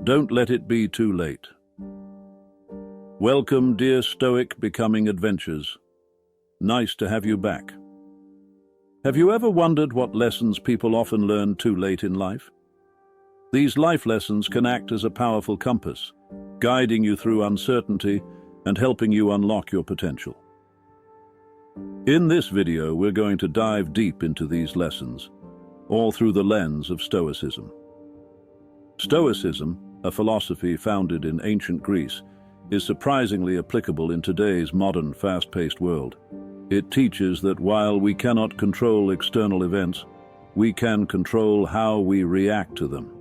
Don't let it be too late. Welcome, dear Stoic Becoming Adventures. Nice to have you back. Have you ever wondered what lessons people often learn too late in life? These life lessons can act as a powerful compass, guiding you through uncertainty and helping you unlock your potential. In this video, we're going to dive deep into these lessons, all through the lens of Stoicism. Stoicism, a philosophy founded in ancient Greece, is surprisingly applicable in today's modern, fast-paced world. It teaches that while we cannot control external events, we can control how we react to them.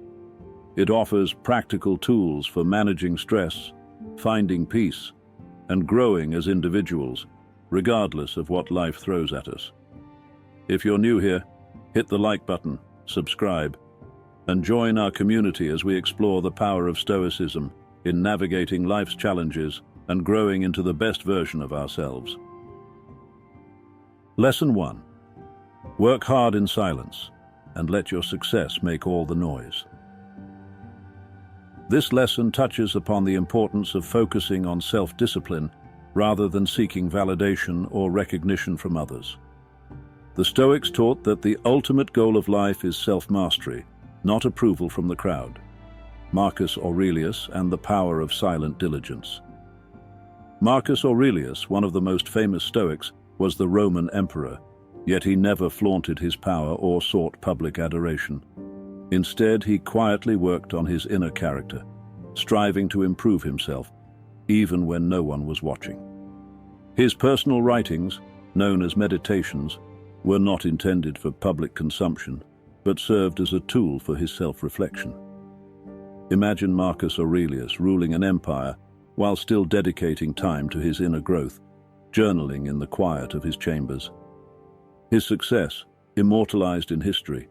It offers practical tools for managing stress, finding peace, and growing as individuals, regardless of what life throws at us. If you're new here, hit the like button, subscribe, and join our community as we explore the power of Stoicism in navigating life's challenges and growing into the best version of ourselves. Lesson 1. Work hard in silence, and let your success make all the noise. This lesson touches upon the importance of focusing on self-discipline rather than seeking validation or recognition from others. The Stoics taught that the ultimate goal of life is self-mastery, not approval from the crowd. Marcus Aurelius and the power of silent diligence. Marcus Aurelius, one of the most famous Stoics, was the Roman emperor, yet he never flaunted his power or sought public adoration. Instead, he quietly worked on his inner character, striving to improve himself, even when no one was watching. His personal writings, known as meditations, were not intended for public consumption, but served as a tool for his self-reflection. Imagine Marcus Aurelius ruling an empire while still dedicating time to his inner growth, journaling in the quiet of his chambers. His success, immortalized in history,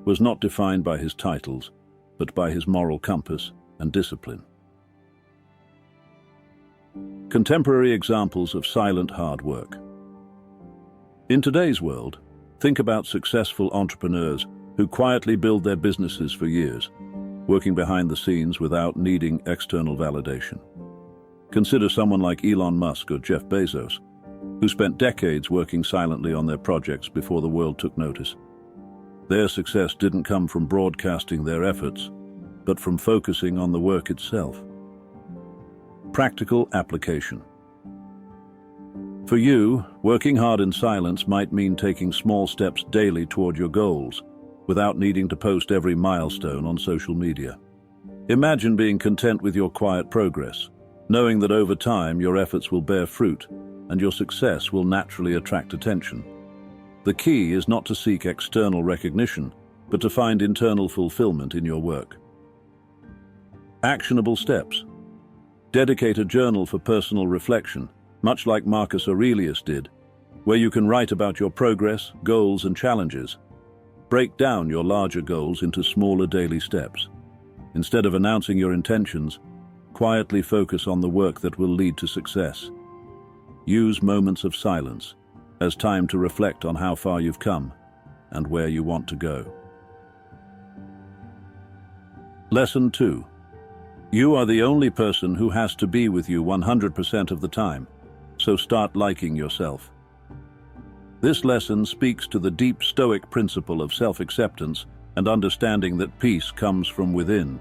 was not defined by his titles, but by his moral compass and discipline. Contemporary examples of silent hard work. In today's world, think about successful entrepreneurs who quietly build their businesses for years, working behind the scenes without needing external validation. Consider someone like Elon Musk or Jeff Bezos, who spent decades working silently on their projects before the world took notice. Their success didn't come from broadcasting their efforts, but from focusing on the work itself. Practical application. For you, working hard in silence might mean taking small steps daily toward your goals, without needing to post every milestone on social media. Imagine being content with your quiet progress, knowing that over time your efforts will bear fruit and your success will naturally attract attention. The key is not to seek external recognition, but to find internal fulfillment in your work. Actionable steps. Dedicate a journal for personal reflection, much like Marcus Aurelius did, where you can write about your progress, goals, and challenges. Break down your larger goals into smaller daily steps. Instead of announcing your intentions, quietly focus on the work that will lead to success. Use moments of silence as time to reflect on how far you've come and where you want to go. Lesson 2. You are the only person who has to be with you 100% of the time, so start liking yourself. This lesson speaks to the deep Stoic principle of self-acceptance and understanding that peace comes from within,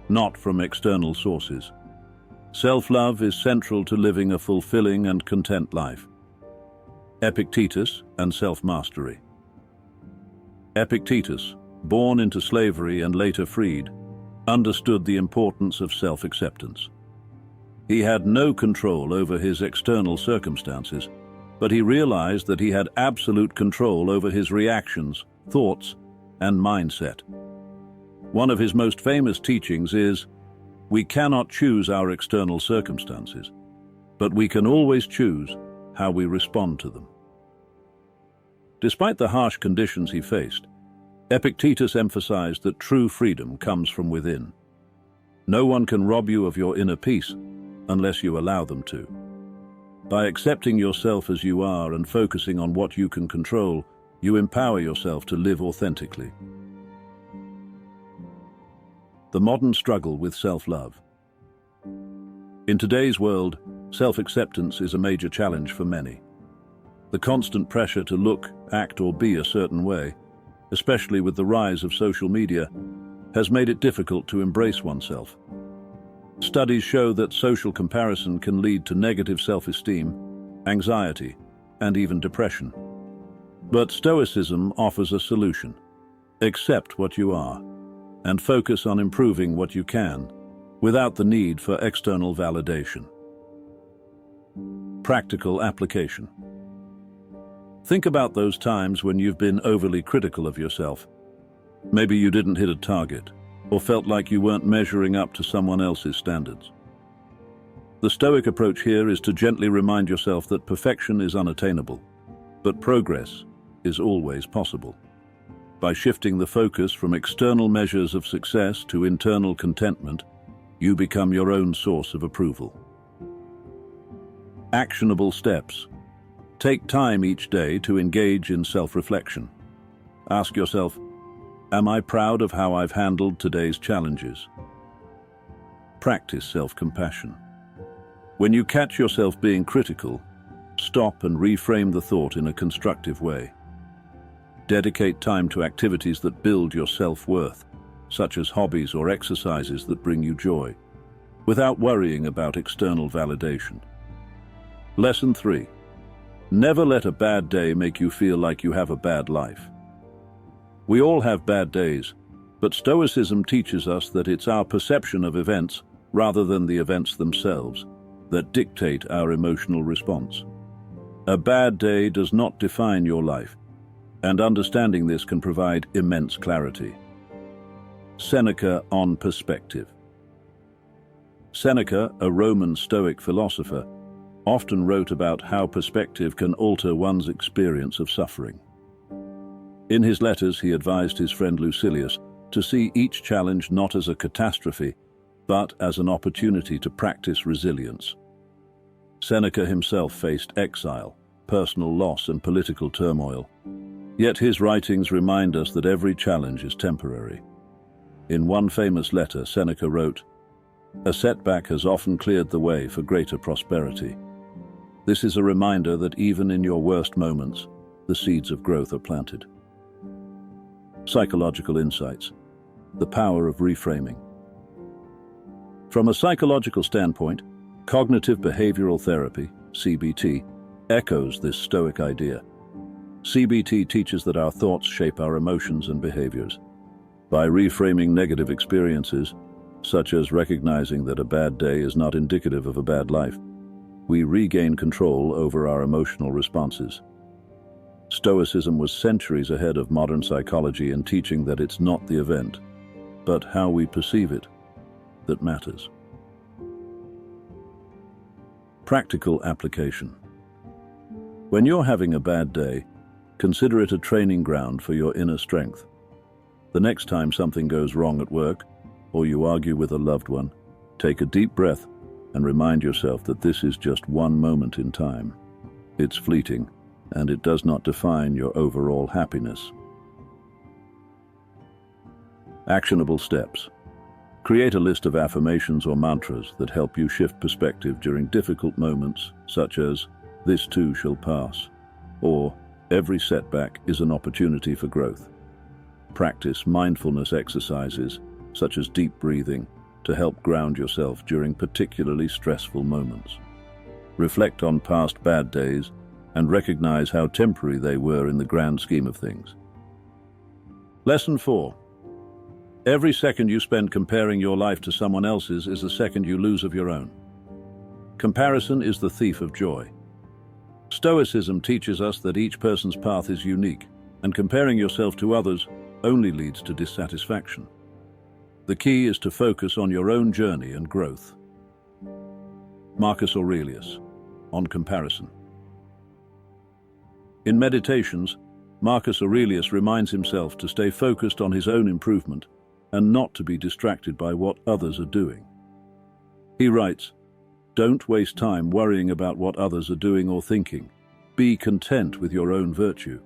not from external sources. Self-love is central to living a fulfilling and content life. Epictetus and self-mastery. Epictetus, born into slavery and later freed, understood the importance of self-acceptance. He had no control over his external circumstances, but he realized that he had absolute control over his reactions, thoughts, and mindset. One of his most famous teachings is, we cannot choose our external circumstances, but we can always choose how we respond to them. Despite the harsh conditions he faced, Epictetus emphasized that true freedom comes from within. No one can rob you of your inner peace unless you allow them to. By accepting yourself as you are and focusing on what you can control, you empower yourself to live authentically. The modern struggle with self-love. In today's world, self-acceptance is a major challenge for many. The constant pressure to look, act, or be a certain way, especially with the rise of social media, has made it difficult to embrace oneself. Studies show that social comparison can lead to negative self-esteem, anxiety, and even depression. But Stoicism offers a solution. Accept what you are, and focus on improving what you can, without the need for external validation. Practical application. Think about those times when you've been overly critical of yourself. Maybe you didn't hit a target, or felt like you weren't measuring up to someone else's standards. The Stoic approach here is to gently remind yourself that perfection is unattainable, but progress is always possible. By shifting the focus from external measures of success to internal contentment, you become your own source of approval. Actionable steps. Take time each day to engage in self-reflection. Ask yourself, am I proud of how I've handled today's challenges? Practice self-compassion. When you catch yourself being critical, stop and reframe the thought in a constructive way. Dedicate time to activities that build your self-worth, such as hobbies or exercises that bring you joy, without worrying about external validation. Lesson 3. Never let a bad day make you feel like you have a bad life. We all have bad days, but Stoicism teaches us that it's our perception of events, rather than the events themselves, that dictate our emotional response. A bad day does not define your life, and understanding this can provide immense clarity. Seneca on perspective. Seneca, a Roman Stoic philosopher, often wrote about how perspective can alter one's experience of suffering. In his letters, he advised his friend Lucilius to see each challenge not as a catastrophe, but as an opportunity to practice resilience. Seneca himself faced exile, personal loss, and political turmoil. Yet his writings remind us that every challenge is temporary. In one famous letter, Seneca wrote, "A setback has often cleared the way for greater prosperity." This is a reminder that even in your worst moments, the seeds of growth are planted. Psychological insights. The power of reframing. From a psychological standpoint, cognitive behavioral therapy, CBT, echoes this Stoic idea. CBT teaches that our thoughts shape our emotions and behaviors. By reframing negative experiences, such as recognizing that a bad day is not indicative of a bad life, we regain control over our emotional responses. Stoicism was centuries ahead of modern psychology in teaching that it's not the event, but how we perceive it, that matters. Practical application. When you're having a bad day, consider it a training ground for your inner strength. The next time something goes wrong at work, or you argue with a loved one, take a deep breath and remind yourself that this is just one moment in time. It's fleeting, and it does not define your overall happiness. Actionable steps. Create a list of affirmations or mantras that help you shift perspective during difficult moments, such as, "This too shall pass," or "Every setback is an opportunity for growth." Practice mindfulness exercises, such as deep breathing, to help ground yourself during particularly stressful moments. Reflect on past bad days and recognize how temporary they were in the grand scheme of things. Lesson 4. Every second you spend comparing your life to someone else's is a second you lose of your own. Comparison is the thief of joy. Stoicism teaches us that each person's path is unique, and comparing yourself to others only leads to dissatisfaction. The key is to focus on your own journey and growth. Marcus Aurelius, on comparison. In Meditations, Marcus Aurelius reminds himself to stay focused on his own improvement and not to be distracted by what others are doing. He writes, "Don't waste time worrying about what others are doing or thinking. Be content with your own virtue."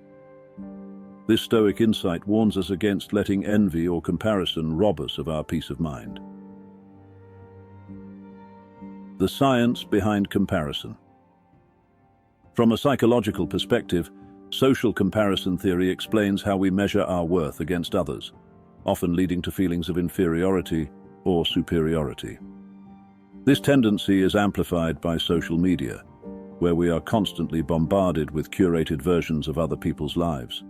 This Stoic insight warns us against letting envy or comparison rob us of our peace of mind. The science behind comparison. From a psychological perspective, social comparison theory explains how we measure our worth against others, often leading to feelings of inferiority or superiority. This tendency is amplified by social media, where we are constantly bombarded with curated versions of other people's lives.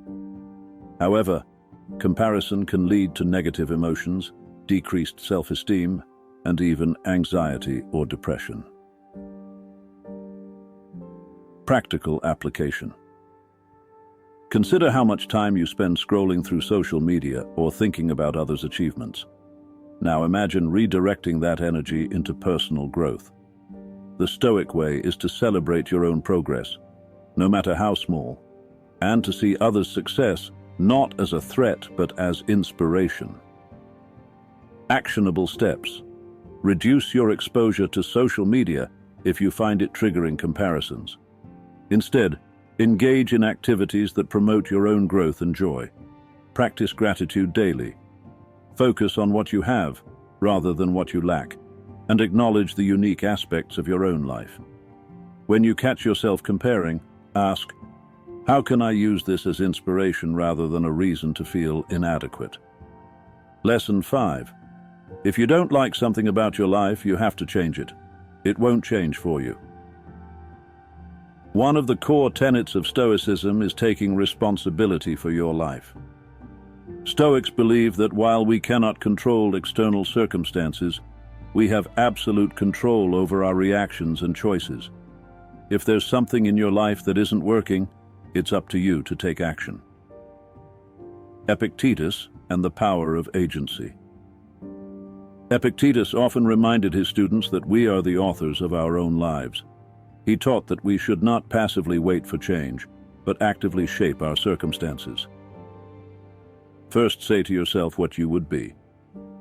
However, comparison can lead to negative emotions, decreased self-esteem, and even anxiety or depression. Practical application. Consider how much time you spend scrolling through social media or thinking about others' achievements. Now imagine redirecting that energy into personal growth. The Stoic way is to celebrate your own progress, no matter how small, and to see others' success not as a threat but as inspiration. Actionable steps. Reduce your exposure to social media if you find it triggering comparisons. Instead, engage in activities that promote your own growth and joy. Practice gratitude daily. Focus on what you have rather than what you lack, and acknowledge the unique aspects of your own life. When you catch yourself comparing, ask, how can I use this as inspiration rather than a reason to feel inadequate? Lesson 5. If you don't like something about your life, you have to change it. It won't change for you. One of the core tenets of Stoicism is taking responsibility for your life. Stoics believe that while we cannot control external circumstances, we have absolute control over our reactions and choices. If there's something in your life that isn't working, it's up to you to take action. Epictetus and the power of agency. Epictetus often reminded his students that we are the authors of our own lives. He taught that we should not passively wait for change, but actively shape our circumstances. First say to yourself what you would be,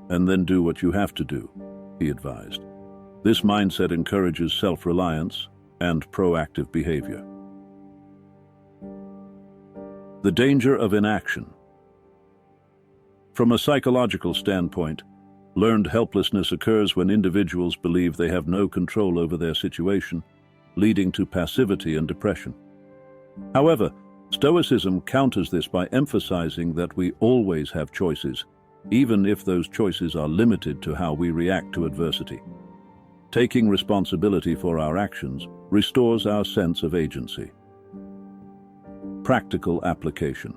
and then do what you have to do, he advised. This mindset encourages self-reliance and proactive behavior. The danger of inaction. From a psychological standpoint, learned helplessness occurs when individuals believe they have no control over their situation, leading to passivity and depression. However, Stoicism counters this by emphasizing that we always have choices, even if those choices are limited to how we react to adversity. Taking responsibility for our actions restores our sense of agency. Practical application.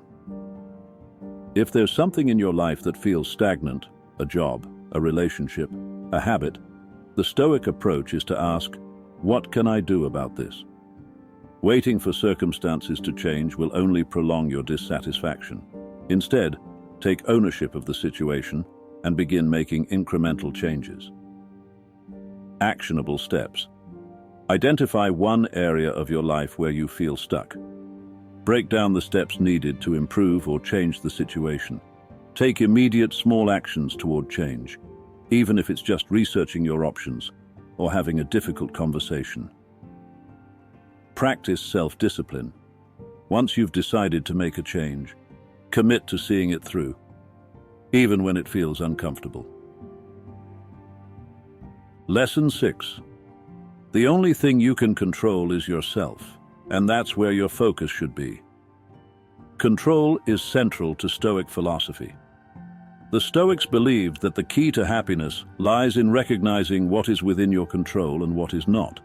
If there's something in your life that feels stagnant, a job, a relationship, a habit, the Stoic approach is to ask, what can I do about this? Waiting for circumstances to change will only prolong your dissatisfaction. Instead, take ownership of the situation and begin making incremental changes. Actionable steps. Identify one area of your life where you feel stuck. Break down the steps needed to improve or change the situation. Take immediate small actions toward change, even if it's just researching your options or having a difficult conversation. Practice self-discipline. Once you've decided to make a change, commit to seeing it through, even when it feels uncomfortable. Lesson 6. The only thing you can control is yourself, and that's where your focus should be. Control is central to Stoic philosophy. The Stoics believed that the key to happiness lies in recognizing what is within your control and what is not,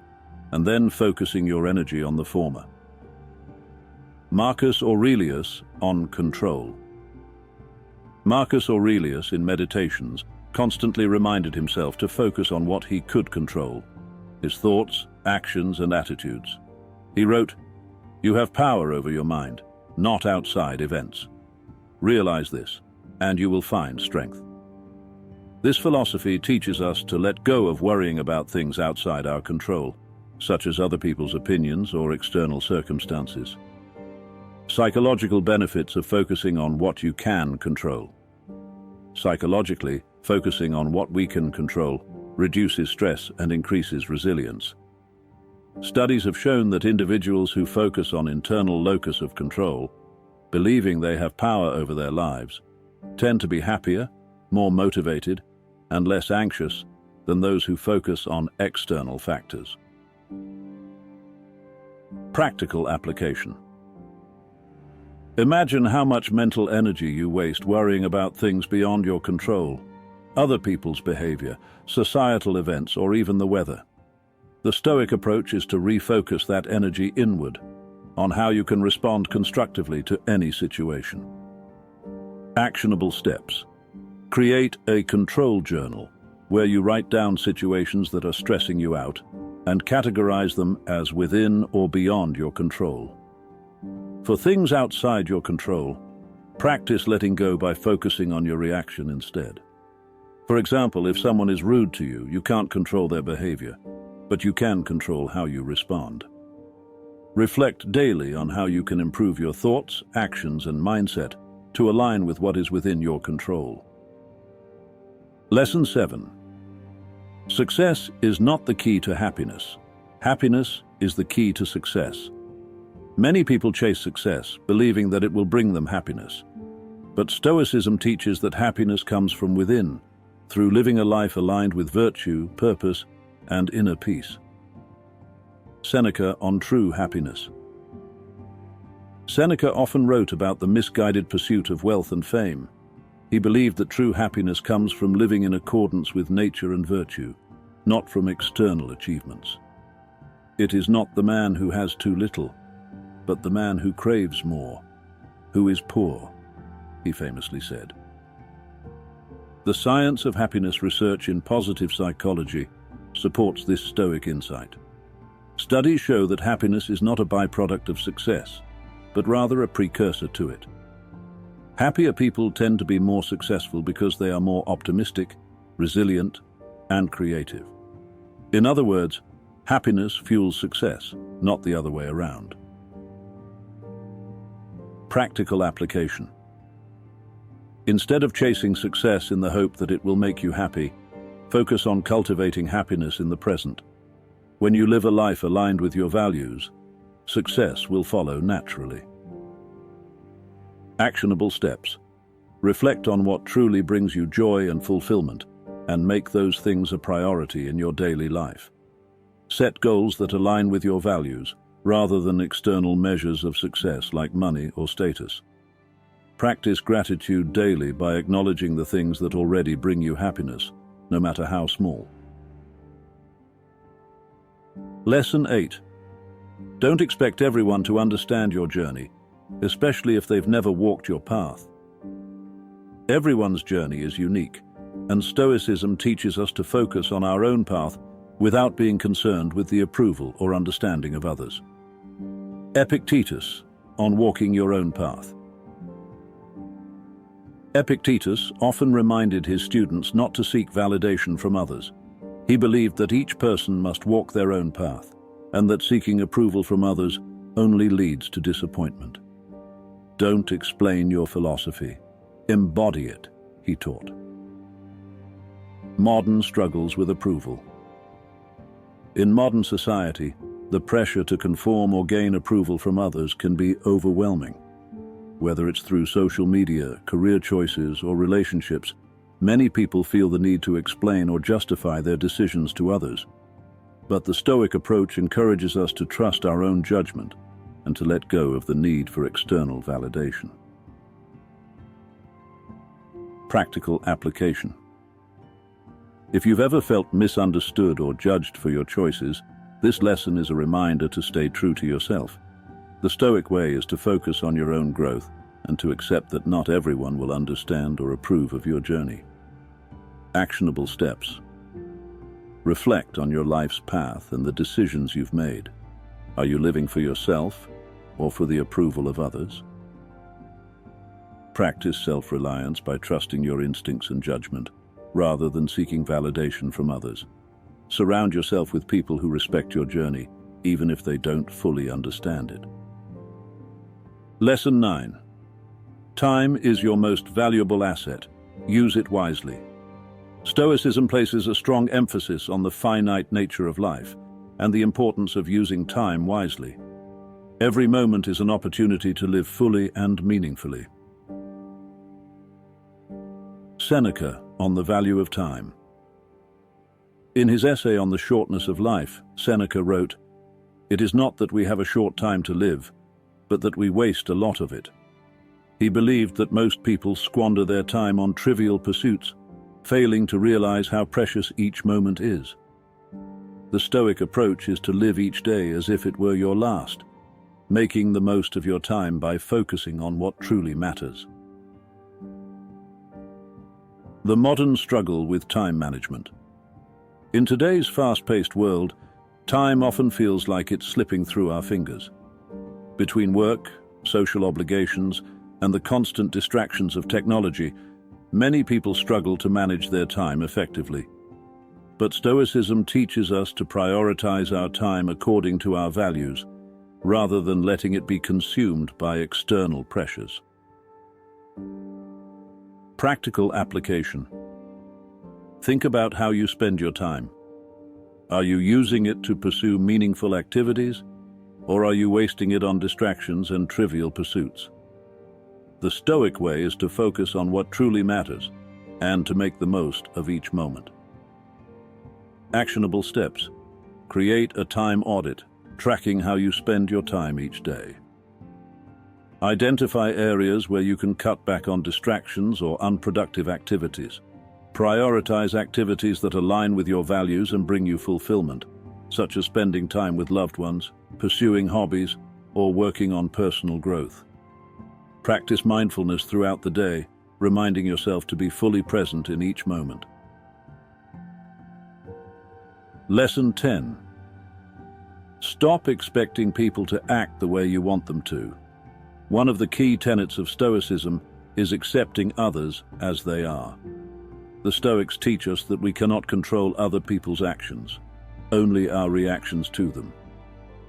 and then focusing your energy on the former. Marcus Aurelius on control. Marcus Aurelius, in Meditations, constantly reminded himself to focus on what he could control, his thoughts, actions, and attitudes. He wrote, "You have power over your mind, not outside events. Realize this, and you will find strength." This philosophy teaches us to let go of worrying about things outside our control, such as other people's opinions or external circumstances. Psychological benefits of focusing on what you can control. Psychologically, focusing on what we can control reduces stress and increases resilience. Studies have shown that individuals who focus on internal locus of control, believing they have power over their lives, tend to be happier, more motivated, and less anxious than those who focus on external factors. Practical application. Imagine how much mental energy you waste worrying about things beyond your control, other people's behavior, societal events, or even the weather. The Stoic approach is to refocus that energy inward, on how you can respond constructively to any situation. Actionable steps. Create a control journal where you write down situations that are stressing you out and categorize them as within or beyond your control. For things outside your control, practice letting go by focusing on your reaction instead. For example, if someone is rude to you, you can't control their behavior, but you can control how you respond. Reflect daily on how you can improve your thoughts, actions, and mindset to align with what is within your control. Lesson 7. Success is not the key to happiness. Happiness is the key to success. Many people chase success, believing that it will bring them happiness. But Stoicism teaches that happiness comes from within, through living a life aligned with virtue, purpose, and inner peace. Seneca on true happiness. Seneca often wrote about the misguided pursuit of wealth and fame. He believed that true happiness comes from living in accordance with nature and virtue, not from external achievements. It is not the man who has too little, but the man who craves more, who is poor, he famously said. The science of happiness research in positive psychology supports this Stoic insight. Studies show that happiness is not a byproduct of success, but rather a precursor to it. Happier people tend to be more successful because they are more optimistic, resilient, and creative. In other words, happiness fuels success, not the other way around. Practical application. Instead of chasing success in the hope that it will make you happy, focus on cultivating happiness in the present. When you live a life aligned with your values, success will follow naturally. Actionable steps. Reflect on what truly brings you joy and fulfillment, and make those things a priority in your daily life. Set goals that align with your values, rather than external measures of success like money or status. Practice gratitude daily by acknowledging the things that already bring you happiness, no matter how small. Lesson 8. Don't expect everyone to understand your journey, especially if they've never walked your path. Everyone's journey is unique, and Stoicism teaches us to focus on our own path without being concerned with the approval or understanding of others. Epictetus, on walking your own path. Epictetus often reminded his students not to seek validation from others. He believed that each person must walk their own path, and that seeking approval from others only leads to disappointment. Don't explain your philosophy. Embody it, he taught. Modern struggles with approval. In modern society, the pressure to conform or gain approval from others can be overwhelming. Whether it's through social media, career choices, or relationships, many people feel the need to explain or justify their decisions to others. But the Stoic approach encourages us to trust our own judgment and to let go of the need for external validation. Practical application. If you've ever felt misunderstood or judged for your choices, this lesson is a reminder to stay true to yourself. The Stoic way is to focus on your own growth and to accept that not everyone will understand or approve of your journey. Actionable steps. Reflect on your life's path and the decisions you've made. Are you living for yourself or for the approval of others? Practice self-reliance by trusting your instincts and judgment, rather than seeking validation from others. Surround yourself with people who respect your journey, even if they don't fully understand it. Lesson 9. Time is your most valuable asset. Use it wisely. Stoicism places a strong emphasis on the finite nature of life and the importance of using time wisely. Every moment is an opportunity to live fully and meaningfully. Seneca on the value of time. In his essay on the shortness of life, Seneca wrote, "It is not that we have a short time to live, but that we waste a lot of it." He believed that most people squander their time on trivial pursuits, failing to realize how precious each moment is. The Stoic approach is to live each day as if it were your last, making the most of your time by focusing on what truly matters. The modern struggle with time management. In today's fast-paced world, time often feels like it's slipping through our fingers. Between work, social obligations, and the constant distractions of technology, many people struggle to manage their time effectively. But Stoicism teaches us to prioritize our time according to our values, rather than letting it be consumed by external pressures. Practical application. Think about how you spend your time. Are you using it to pursue meaningful activities, or are you wasting it on distractions and trivial pursuits? The Stoic way is to focus on what truly matters and to make the most of each moment. Actionable steps. Create a time audit, tracking how you spend your time each day. Identify areas where you can cut back on distractions or unproductive activities. Prioritize activities that align with your values and bring you fulfillment, such as spending time with loved ones, pursuing hobbies, or working on personal growth. Practice mindfulness throughout the day, reminding yourself to be fully present in each moment. Lesson 10. Stop expecting people to act the way you want them to. One of the key tenets of Stoicism is accepting others as they are. The Stoics teach us that we cannot control other people's actions, only our reactions to them.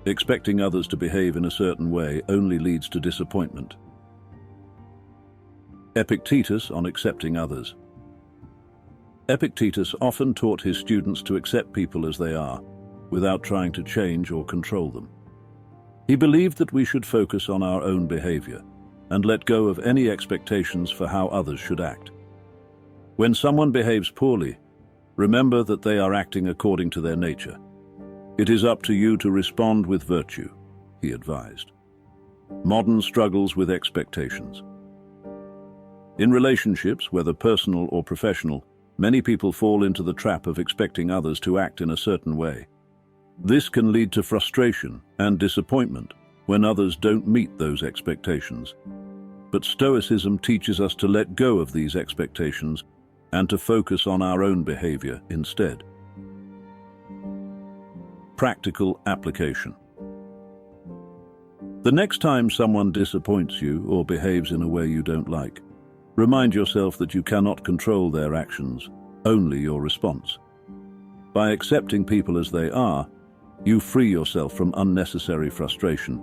Expecting others to behave in a certain way only leads to disappointment. Epictetus on accepting others. Epictetus often taught his students to accept people as they are, without trying to change or control them. He believed that we should focus on our own behavior and let go of any expectations for how others should act. When someone behaves poorly, remember that they are acting according to their nature. It is up to you to respond with virtue, he advised. Modern struggles with expectations. In relationships, whether personal or professional, many people fall into the trap of expecting others to act in a certain way. This can lead to frustration and disappointment when others don't meet those expectations. But Stoicism teaches us to let go of these expectations and to focus on our own behavior instead. Practical application. The next time someone disappoints you or behaves in a way you don't like, remind yourself that you cannot control their actions, only your response. By accepting people as they are, you free yourself from unnecessary frustration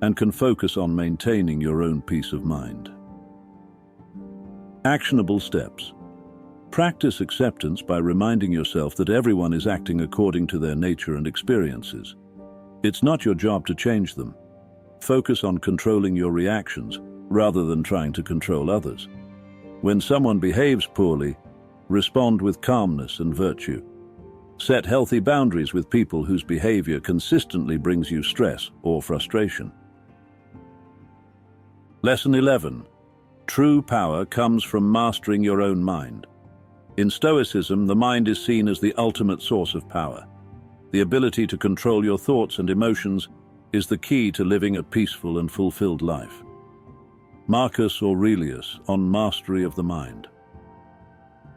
and can focus on maintaining your own peace of mind. Actionable steps. Practice acceptance by reminding yourself that everyone is acting according to their nature and experiences. It's not your job to change them. Focus on controlling your reactions rather than trying to control others. When someone behaves poorly, respond with calmness and virtue. Set healthy boundaries with people whose behavior consistently brings you stress or frustration. Lesson 11. True power comes from mastering your own mind. In Stoicism, the mind is seen as the ultimate source of power. The ability to control your thoughts and emotions is the key to living a peaceful and fulfilled life. Marcus Aurelius on mastery of the mind.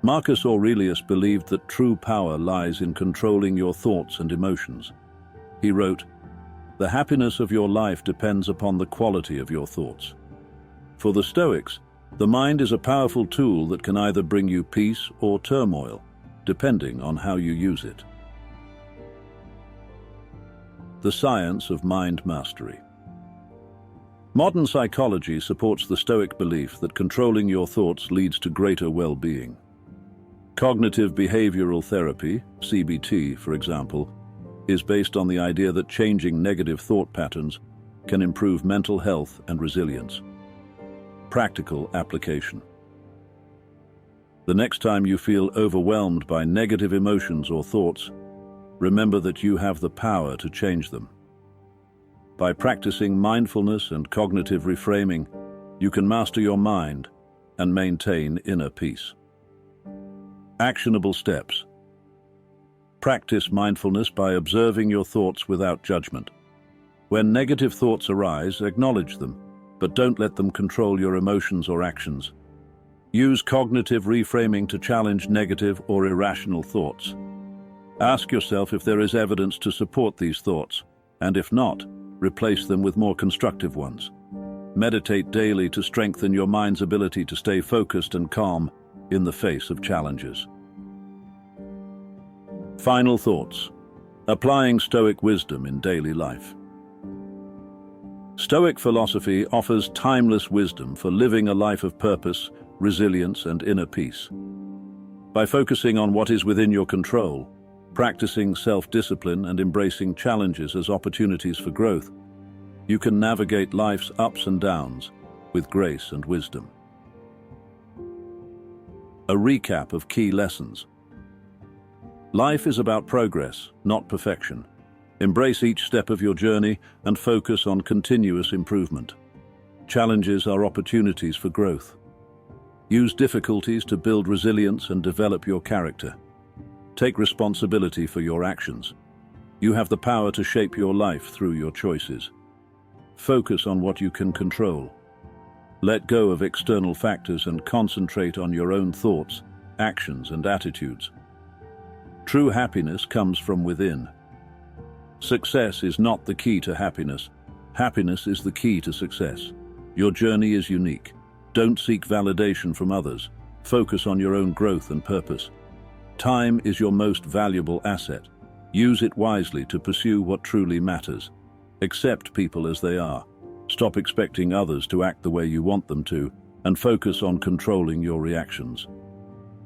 Marcus Aurelius believed that true power lies in controlling your thoughts and emotions. He wrote, "The happiness of your life depends upon the quality of your thoughts." For the Stoics, the mind is a powerful tool that can either bring you peace or turmoil, depending on how you use it. The science of mind mastery. Modern psychology supports the Stoic belief that controlling your thoughts leads to greater well-being. Cognitive behavioral therapy, CBT, for example, is based on the idea that changing negative thought patterns can improve mental health and resilience. Practical application. The next time you feel overwhelmed by negative emotions or thoughts, remember that you have the power to change them. By practicing mindfulness and cognitive reframing, you can master your mind and maintain inner peace. Actionable steps. Practice mindfulness by observing your thoughts without judgment. When negative thoughts arise, acknowledge them, but don't let them control your emotions or actions. Use cognitive reframing to challenge negative or irrational thoughts. Ask yourself if there is evidence to support these thoughts, and if not, replace them with more constructive ones. Meditate daily to strengthen your mind's ability to stay focused and calm in the face of challenges. Final thoughts. Applying Stoic wisdom in daily life. Stoic philosophy offers timeless wisdom for living a life of purpose, resilience, and inner peace. By focusing on what is within your control, practicing self-discipline, and embracing challenges as opportunities for growth, you can navigate life's ups and downs with grace and wisdom. A recap of key lessons. Life is about progress, not perfection. Embrace each step of your journey and focus on continuous improvement. Challenges are opportunities for growth. Use difficulties to build resilience and develop your character. Take responsibility for your actions. You have the power to shape your life through your choices. Focus on what you can control. Let go of external factors and concentrate on your own thoughts, actions, and attitudes. True happiness comes from within. Success is not the key to happiness. Happiness is the key to success. Your journey is unique. Don't seek validation from others. Focus on your own growth and purpose. Time is your most valuable asset. Use it wisely to pursue what truly matters. Accept people as they are. Stop expecting others to act the way you want them to, and focus on controlling your reactions.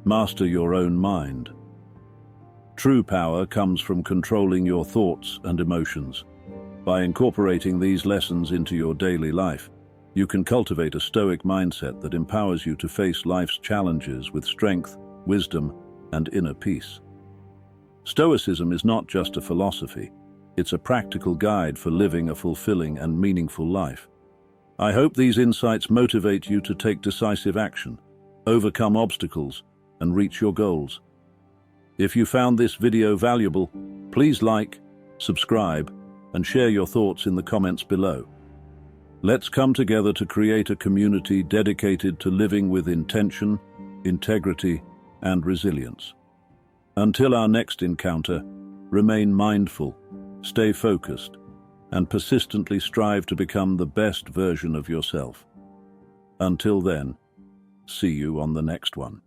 Master your own mind. True power comes from controlling your thoughts and emotions. By incorporating these lessons into your daily life, you can cultivate a Stoic mindset that empowers you to face life's challenges with strength, wisdom, and inner peace. Stoicism is not just a philosophy, it's a practical guide for living a fulfilling and meaningful life. I hope these insights motivate you to take decisive action, overcome obstacles, and reach your goals. If you found this video valuable, please like, subscribe, and share your thoughts in the comments below. Let's come together to create a community dedicated to living with intention, integrity, and resilience. Until our next encounter, remain mindful, stay focused, and persistently strive to become the best version of yourself. Until then, see you on the next one.